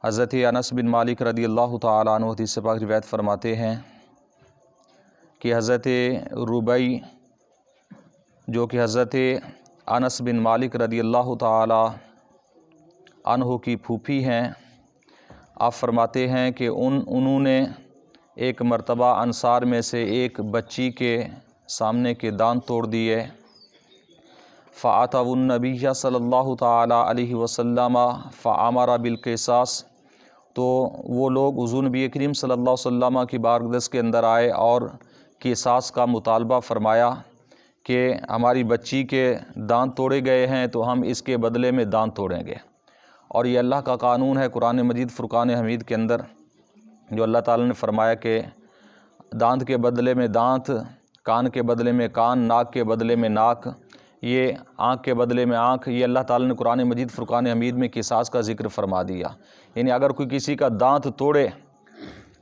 حضرت انس بن مالک رضی اللہ تعالیٰ عنہ حدیث پاک روایت فرماتے ہیں کہ حضرت ربیع جو کہ حضرت انس بن مالک رضی اللہ تعالیٰ عنہ کی پھوپھی ہیں، آپ فرماتے ہیں کہ انہوں نے ایک مرتبہ انصار میں سے ایک بچی کے سامنے کے دانت توڑ دیے۔ فَأَتَوُا النَّبِيَّ صلی اللہ تعالیٰ علیہ وسلم فَأَمَرَ بِالْقِصَاصِ، تو وہ لوگ حضور نبی کریم صلی اللہ علیہ وسلم کی بارگاہ کے اندر آئے اور قصاص کا مطالبہ فرمایا کہ ہماری بچی کے دانت توڑے گئے ہیں تو ہم اس کے بدلے میں دانت توڑیں گے۔ اور یہ اللہ کا قانون ہے قرآن مجید فرقان حمید کے اندر، جو اللہ تعالیٰ نے فرمایا کہ دانت کے بدلے میں دانت، کان کے بدلے میں کان، ناک کے بدلے میں ناک، یہ آنکھ کے بدلے میں آنکھ، یہ اللہ تعالیٰ نے قرآن مجید فرقان حمید میں قصاص کا ذکر فرما دیا۔ یعنی اگر کوئی کسی کا دانت توڑے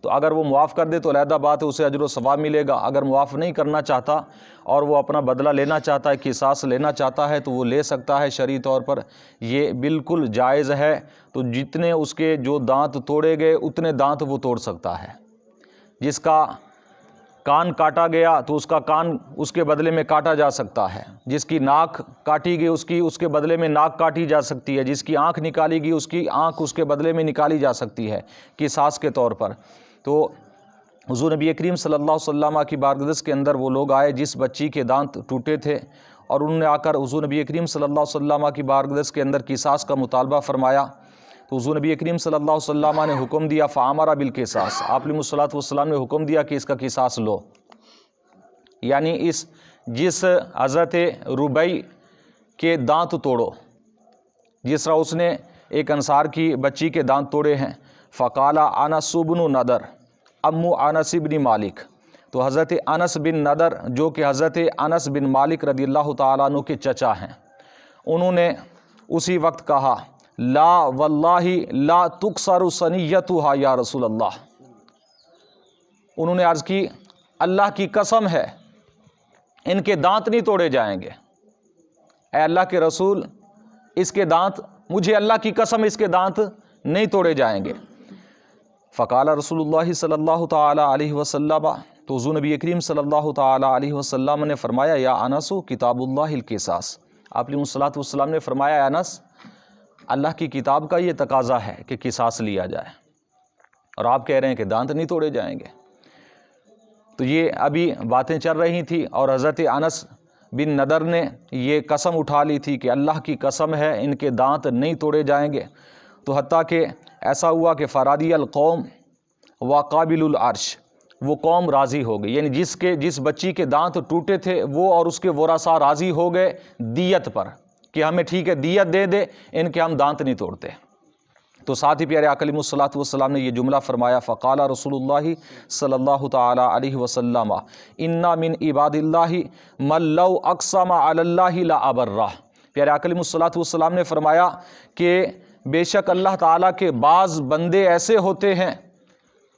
تو اگر وہ معاف کر دے تو علیحدہ بات ہے، اسے اجر و ثواب ملے گا۔ اگر معاف نہیں کرنا چاہتا اور وہ اپنا بدلہ لینا چاہتا ہے، قصاص لینا چاہتا ہے تو وہ لے سکتا ہے، شرعی طور پر یہ بالکل جائز ہے۔ تو جتنے اس کے جو دانت توڑے گئے اتنے دانت وہ توڑ سکتا ہے۔ جس کا کان کاٹا گیا تو اس کا کان اس کے بدلے میں کاٹا جا سکتا ہے، جس کی ناک کاٹی گئی اس کے بدلے میں ناک کاٹی جا سکتی ہے، جس کی آنکھ نکالی گئی اس کی آنکھ اس کے بدلے میں نکالی جا سکتی ہے قصاص کے طور پر۔ تو حضور نبی کریم صلی اللہ علیہ وسلم کی بارگاہ کے اندر وہ لوگ آئے جس بچی کے دانت ٹوٹے تھے، اور انہوں نے آ کر حضور نبی کریم صلی اللہ علیہ وسلم کی بارگاہ کے اندر قصاص کا مطالبہ فرمایا۔ تو حضور نبی کریم صلی اللہ علیہ وسلم نے حکم دیا، فَأَمَرَ بِالْقِصَاصِ، آپ علیہ الصلوۃ والسلام نے حکم دیا کہ اس کا قصاص لو۔ یعنی جس حضرت ربیع کے دانت توڑو، جس طرح اس نے ایک انصار کی بچی کے دانت توڑے ہیں، فَقَالَ أَنَسُ بْنُ نَضَرَ امُّ انس بن مالک، تو حضرت انس بن نضر جو کہ حضرت انس بن مالک رضی اللہ تعالیٰ عنہ کے چچا ہیں، انہوں نے اسی وقت کہا، لا واللہ لا تکسر ثنیتھا یا رسول اللہ، انہوں نے عرض کی اللہ کی قسم ہے ان کے دانت نہیں توڑے جائیں گے، اے اللہ کے رسول اس کے دانت، مجھے اللہ کی قسم اس کے دانت نہیں توڑے جائیں گے۔ فقال رسول اللہ صلی اللہ تعالیٰ علیہ وسلم، تو حضور نبی کریم صلی اللہ تعالیٰ علیہ وسلم نے فرمایا، یا انس کتاب اللہ القصاص، آپ علیہ الصلوۃ والسلام نے فرمایا، انس اللہ کی کتاب کا یہ تقاضا ہے کہ قصاص لیا جائے، اور آپ کہہ رہے ہیں کہ دانت نہیں توڑے جائیں گے۔ تو یہ ابھی باتیں چل رہی تھیں اور حضرت انس بن نضر نے یہ قسم اٹھا لی تھی کہ اللہ کی قسم ہے ان کے دانت نہیں توڑے جائیں گے۔ تو حتیٰ کہ ایسا ہوا کہ فرادی القوم وقابل العرش، وہ قوم راضی ہو گئی، یعنی جس بچی کے دانت ٹوٹے تھے وہ اور اس کے ورثاء راضی ہو گئے دیت پر کہ ہمیں ٹھیک ہے دیت دے دے، ان کے ہم دانت نہیں توڑتے۔ تو ساتھ ہی پیارے آقا علیہ الصلوۃ والسلام نے یہ جملہ فرمایا، فقال رسول اللہ صلی اللہ تعالیٰ علیہ وسلم، انا من عباد اللہ من لو اقسم علی اللہ لابرہ، پیارے آقا علیہ الصلوۃ والسلام نے فرمایا کہ بے شک اللہ تعالیٰ کے بعض بندے ایسے ہوتے ہیں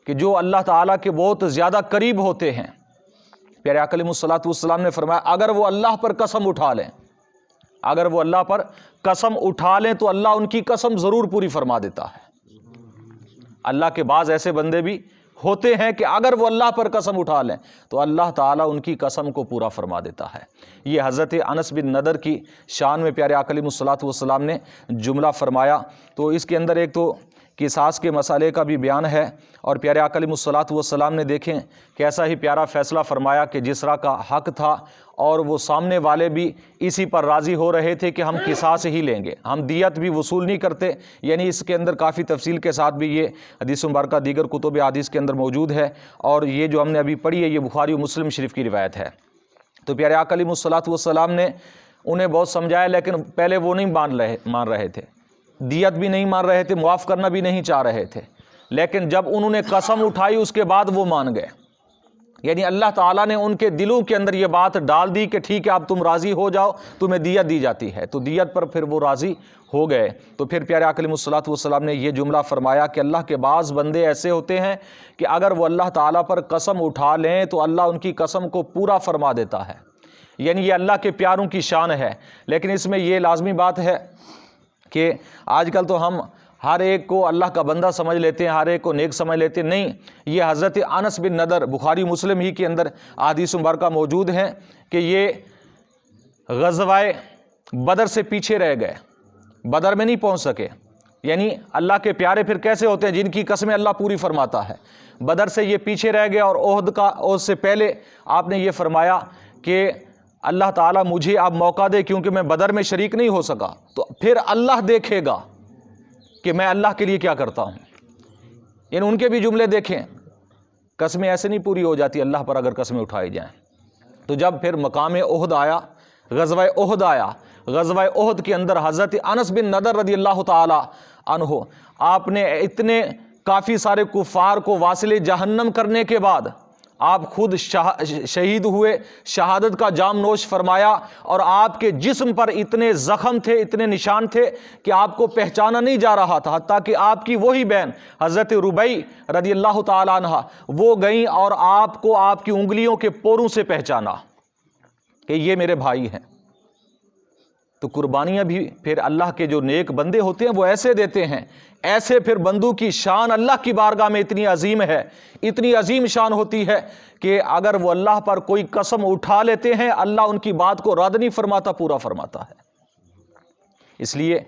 کہ جو اللہ تعالیٰ کے بہت زیادہ قریب ہوتے ہیں۔ پیارے آقا علیہ الصلوۃ والسلام نے فرمایا اگر وہ اللہ پر قسم اٹھا لیں، اگر وہ اللہ پر قسم اٹھا لیں تو اللہ ان کی قسم ضرور پوری فرما دیتا ہے۔ اللہ کے بعض ایسے بندے بھی ہوتے ہیں کہ اگر وہ اللہ پر قسم اٹھا لیں تو اللہ تعالیٰ ان کی قسم کو پورا فرما دیتا ہے۔ یہ حضرت انس بن نضر کی شان میں پیارے آقا علیہ الصلوۃ والسلام نے جملہ فرمایا۔ تو اس کے اندر ایک تو قصاص کے مسئلے کا بھی بیان ہے، اور پیارے آقا علیہ الصلوۃ والسلام نے دیکھیں کیسا ہی پیارا فیصلہ فرمایا کہ جس طرح کا حق تھا اور وہ سامنے والے بھی اسی پر راضی ہو رہے تھے کہ ہم قصاص ہی لیں گے، ہم دیت بھی وصول نہیں کرتے۔ یعنی اس کے اندر کافی تفصیل کے ساتھ بھی یہ حدیث مبارکہ دیگر کتب حدیث کے اندر موجود ہے، اور یہ جو ہم نے ابھی پڑھی ہے یہ بخاری و مسلم شریف کی روایت ہے۔ تو پیارے آقا علیہ الصلوۃ والسلام نے انہیں بہت سمجھایا، لیکن پہلے وہ نہیں مان رہے تھے، دیت بھی نہیں مان رہے تھے، معاف کرنا بھی نہیں چاہ رہے تھے، لیکن جب انہوں نے قسم اٹھائی اس کے بعد وہ مان گئے۔ یعنی اللہ تعالیٰ نے ان کے دلوں کے اندر یہ بات ڈال دی کہ ٹھیک ہے اب تم راضی ہو جاؤ، تمہیں دیت دی جاتی ہے، تو دیت پر پھر وہ راضی ہو گئے۔ تو پھر پیارے آقا علیہ الصلوۃ والسلام نے یہ جملہ فرمایا کہ اللہ کے بعض بندے ایسے ہوتے ہیں کہ اگر وہ اللہ تعالیٰ پر قسم اٹھا لیں تو اللہ ان کی قسم کو پورا فرما دیتا ہے۔ یعنی یہ اللہ کے پیاروں کی شان ہے، لیکن اس میں یہ لازمی بات ہے کہ آج کل تو ہم ہر ایک کو اللہ کا بندہ سمجھ لیتے ہیں، ہر ایک کو نیک سمجھ لیتے ہیں، نہیں، یہ حضرت انس بن نضر بخاری مسلم ہی کے اندر احادیث مبارکہ موجود ہیں کہ یہ غزوہ بدر سے پیچھے رہ گئے، بدر میں نہیں پہنچ سکے۔ یعنی اللہ کے پیارے پھر کیسے ہوتے ہیں؟ جن کی قسمیں اللہ پوری فرماتا ہے۔ بدر سے یہ پیچھے رہ گئے، اور عہد سے پہلے آپ نے یہ فرمایا کہ اللہ تعالیٰ مجھے اب موقع دے، کیونکہ میں بدر میں شریک نہیں ہو سکا، تو پھر اللہ دیکھے گا کہ میں اللہ کے لیے کیا کرتا ہوں۔ یعنی ان کے بھی جملے دیکھیں، قسمیں ایسے نہیں پوری ہو جاتی اللہ پر اگر قسمیں اٹھائی جائیں۔ تو جب پھر مقام عہد آیا، غزوہ عہد آیا، غزوہ عہد کے اندر حضرت انس بن نضر رضی اللہ تعالی عنہ، آپ نے اتنے کافی سارے کفار کو واصل جہنم کرنے کے بعد آپ خود شہید ہوئے، شہادت کا جام نوش فرمایا، اور آپ کے جسم پر اتنے زخم تھے، اتنے نشان تھے کہ آپ کو پہچانا نہیں جا رہا تھا، حتیٰ کہ آپ کی وہی بہن حضرت ربیع رضی اللہ تعالی عنہ وہ گئیں اور آپ کو آپ کی انگلیوں کے پوروں سے پہچانا کہ یہ میرے بھائی ہیں۔ تو قربانیاں بھی پھر اللہ کے جو نیک بندے ہوتے ہیں وہ ایسے دیتے ہیں، ایسے پھر بندوں کی شان اللہ کی بارگاہ میں اتنی عظیم ہے، اتنی عظیم شان ہوتی ہے کہ اگر وہ اللہ پر کوئی قسم اٹھا لیتے ہیں، اللہ ان کی بات کو رد نہیں فرماتا، پورا فرماتا ہے۔ اس لیے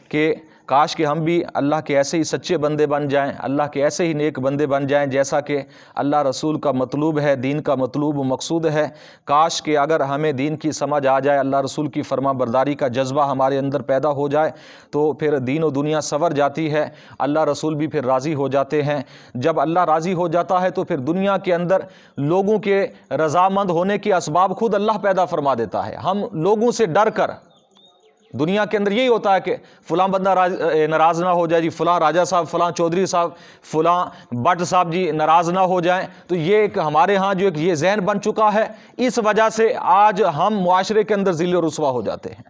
کہ کاش کہ ہم بھی اللہ کے ایسے ہی سچے بندے بن جائیں، اللہ کے ایسے ہی نیک بندے بن جائیں جیسا کہ اللہ رسول کا مطلوب ہے، دین کا مطلوب و مقصود ہے۔ کاش کہ اگر ہمیں دین کی سمجھ آ جائے، اللہ رسول کی فرما برداری کا جذبہ ہمارے اندر پیدا ہو جائے، تو پھر دین و دنیا سنور جاتی ہے، اللہ رسول بھی پھر راضی ہو جاتے ہیں۔ جب اللہ راضی ہو جاتا ہے تو پھر دنیا کے اندر لوگوں کے رضامند ہونے کے اسباب خود اللہ پیدا فرما دیتا ہے۔ ہم لوگوں سے ڈر کر، دنیا کے اندر یہی ہوتا ہے کہ فلاں بندہ ناراض نہ ہو جائے جی، فلاں راجہ صاحب، فلاں چودھری صاحب، فلاں بٹ صاحب جی ناراض نہ ہو جائیں، تو یہ ایک ہمارے ہاں جو ایک یہ ذہن بن چکا ہے، اس وجہ سے آج ہم معاشرے کے اندر ذل و رسوا ہو جاتے ہیں۔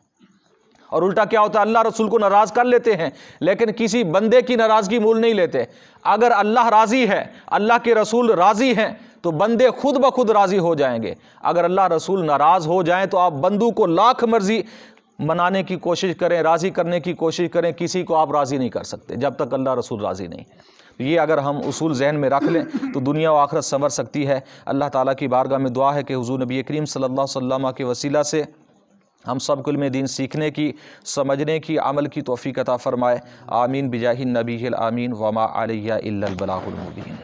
اور الٹا کیا ہوتا ہے، اللہ رسول کو ناراض کر لیتے ہیں لیکن کسی بندے کی ناراضگی مول نہیں لیتے۔ اگر اللہ راضی ہے، اللہ کے رسول راضی ہیں، تو بندے خود بخود راضی ہو جائیں گے۔ اگر اللہ رسول ناراض ہو جائیں تو آپ بندوں کو لاکھ مرضی منانے کی کوشش کریں، راضی کرنے کی کوشش کریں، کسی کو آپ راضی نہیں کر سکتے جب تک اللہ رسول راضی نہیں ہے۔ یہ اگر ہم اصول ذہن میں رکھ لیں تو دنیا و آخرت سنور سکتی ہے۔ اللہ تعالیٰ کی بارگاہ میں دعا ہے کہ حضور نبی کریم صلی اللہ علیہ وسلم کے وسیلہ سے ہم سب کو علم دین سیکھنے کی، سمجھنے کی، عمل کی توفیق عطا فرمائے۔ آمین بجاہ النبی الامین وما علیہ الا البلاغ المبین۔